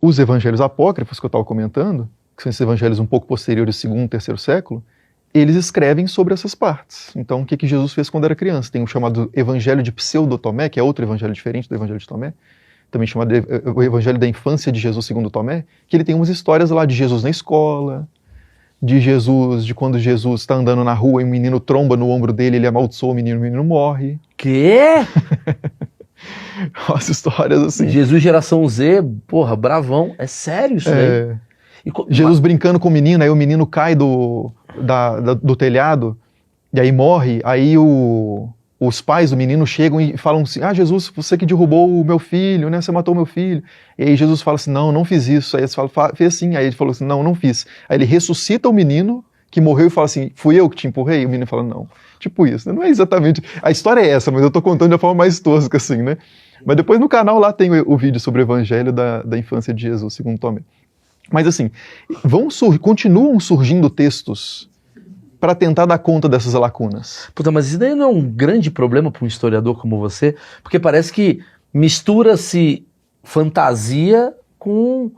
Os evangelhos apócrifos que eu estava comentando, que são esses evangelhos um pouco posteriores ao segundo, terceiro século, eles escrevem sobre essas partes. Então, o que Jesus fez quando era criança? Tem o chamado Evangelho de Pseudo-Tomé, que é outro evangelho diferente do Evangelho de Tomé, também chamado o Evangelho da Infância de Jesus segundo Tomé, que ele tem umas histórias lá de Jesus na escola, de Jesus, de quando Jesus está andando na rua e um menino tromba no ombro dele, ele amaldiçoa o menino morre. Quê? As histórias assim. Jesus geração Z, porra, bravão. É sério isso daí? Jesus brincando com o menino, aí o menino cai do telhado, e aí morre, aí os pais do menino chegam e falam assim, Jesus, você que derrubou o meu filho, né? Você matou o meu filho. E aí Jesus fala assim, não fiz isso. Aí eles falam, fez sim. Aí ele falou assim, não fiz. Aí ele ressuscita o menino que morreu e fala assim, fui eu que te empurrei? E o menino fala, não. Tipo isso, né? Não é exatamente... A história é essa, mas eu tô contando de uma forma mais tosca, assim, né? Mas depois no canal lá tem o vídeo sobre o Evangelho da Infância de Jesus, segundo Tomé. Mas assim, continuam surgindo textos para tentar dar conta dessas lacunas. Puta, mas isso daí não é um grande problema para um historiador como você? Porque parece que mistura-se fantasia com...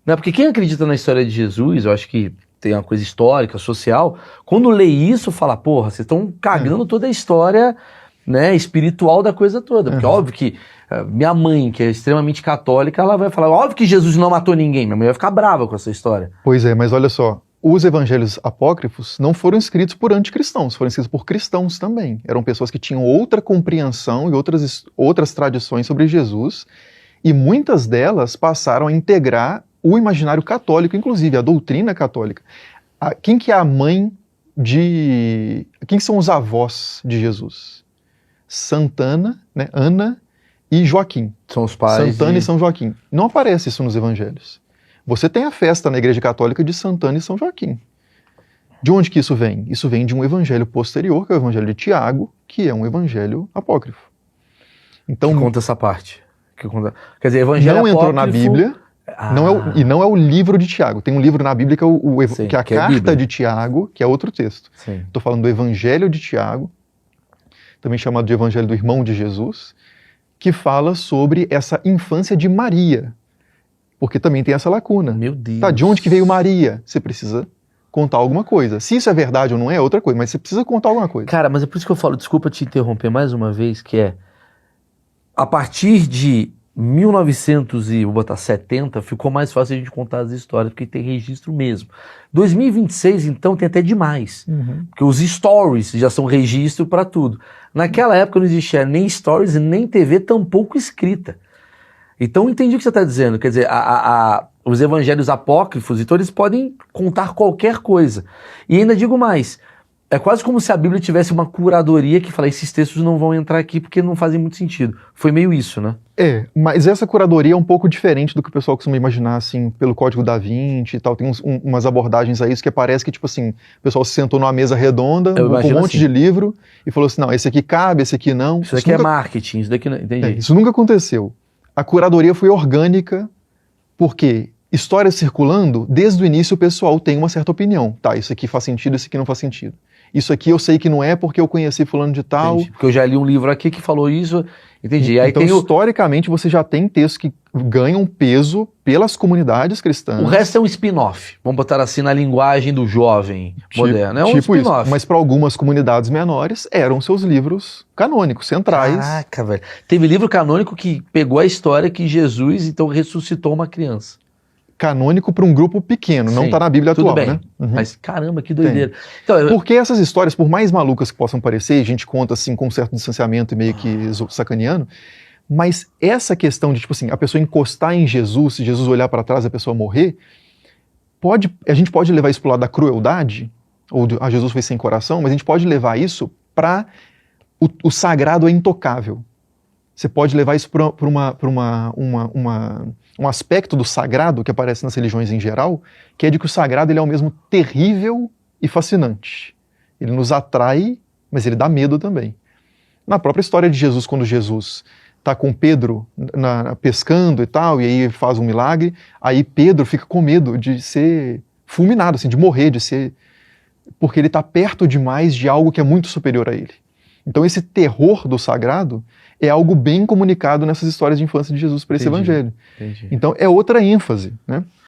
Né? Porque quem acredita na história de Jesus, eu acho que tem uma coisa histórica, social, quando lê isso, fala, porra, vocês estão cagando toda a história, né, espiritual da coisa toda. Porque óbvio que minha mãe, que é extremamente católica, ela vai falar, óbvio que Jesus não matou ninguém, minha mãe vai ficar brava com essa história. Pois é, mas olha só, os evangelhos apócrifos não foram escritos por anticristãos, foram escritos por cristãos também. Eram pessoas que tinham outra compreensão e outras tradições sobre Jesus, e muitas delas passaram a integrar o imaginário católico, inclusive, a doutrina católica. Quem que é a mãe de... Quem são os avós de Jesus? Santana, né, Ana e Joaquim. São os pais. Santana e São Joaquim. Não aparece isso nos evangelhos. Você tem a festa na Igreja Católica de Santana e São Joaquim. De onde que isso vem? Isso vem de um evangelho posterior, que é o evangelho de Tiago, que é um evangelho apócrifo. Então, que conta essa parte. Quer dizer, evangelho não apócrifo... entrou na Bíblia, e não é o livro de Tiago. Tem um livro na Bíblia que é, que é a Carta de Tiago, que é outro texto. Estou falando do Evangelho de Tiago, também chamado de Evangelho do Irmão de Jesus, que fala sobre essa infância de Maria, porque também tem essa lacuna. Meu Deus. Tá, de onde que veio Maria? Você precisa contar alguma coisa. Se isso é verdade ou não é outra coisa, mas você precisa contar alguma coisa. Cara, mas é por isso que eu falo, desculpa te interromper mais uma vez, que é, a partir de 1970, ficou mais fácil a gente contar as histórias, porque tem registro mesmo. 2026, então, tem até demais. Porque os stories já são registro para tudo. Naquela época não existia nem stories, nem TV, tampouco escrita. Então, entendi o que você está dizendo. Quer dizer, os evangelhos apócrifos, então eles podem contar qualquer coisa. E ainda digo mais, é quase como se a Bíblia tivesse uma curadoria que fala, esses textos não vão entrar aqui porque não fazem muito sentido. Foi meio isso, né? É, mas essa curadoria é um pouco diferente do que o pessoal costuma imaginar, assim, pelo Código da Vinci e tal. Tem umas abordagens a isso que parece que, tipo assim, o pessoal se sentou numa mesa redonda, com um monte de livro, e falou assim, não, esse aqui cabe, esse aqui não. Isso daqui é marketing, isso daqui não... Entendi. Isso nunca aconteceu. A curadoria foi orgânica, porque história circulando, desde o início o pessoal tem uma certa opinião. Tá, isso aqui faz sentido, isso aqui não faz sentido. Isso aqui eu sei que não é porque eu conheci fulano de tal. Entendi. Porque eu já li um livro aqui que falou isso. Entendi. Aí então, historicamente, você já tem textos que ganham peso pelas comunidades cristãs. O resto é um spin-off. Vamos botar assim na linguagem do jovem moderno. É um spin-off. Mas para algumas comunidades menores, eram seus livros canônicos, centrais. Caraca, velho. Teve livro canônico que pegou a história que Jesus, então, ressuscitou uma criança. Canônico para um grupo pequeno, não está na Bíblia atual, bem, né? Mas caramba, que doideira. Então, porque essas histórias, por mais malucas que possam parecer, a gente conta assim com um certo distanciamento e meio que sacaneando, mas essa questão de, tipo assim, a pessoa encostar em Jesus, se Jesus olhar para trás e a pessoa morrer, a gente pode levar isso para o lado da crueldade, ou Jesus foi sem coração, mas a gente pode levar isso para o sagrado é intocável. Você pode levar isso para um aspecto do sagrado que aparece nas religiões em geral, que é de que o sagrado ele é ao mesmo terrível e fascinante. Ele nos atrai, mas ele dá medo também. Na própria história de Jesus, quando Jesus está com Pedro pescando e tal, e aí ele faz um milagre, aí Pedro fica com medo de ser fulminado, assim, de morrer, porque ele está perto demais de algo que é muito superior a ele. Então esse terror do sagrado é algo bem comunicado nessas histórias de infância de Jesus para esse Entendi. evangelho. Entendi. Então é outra ênfase, né?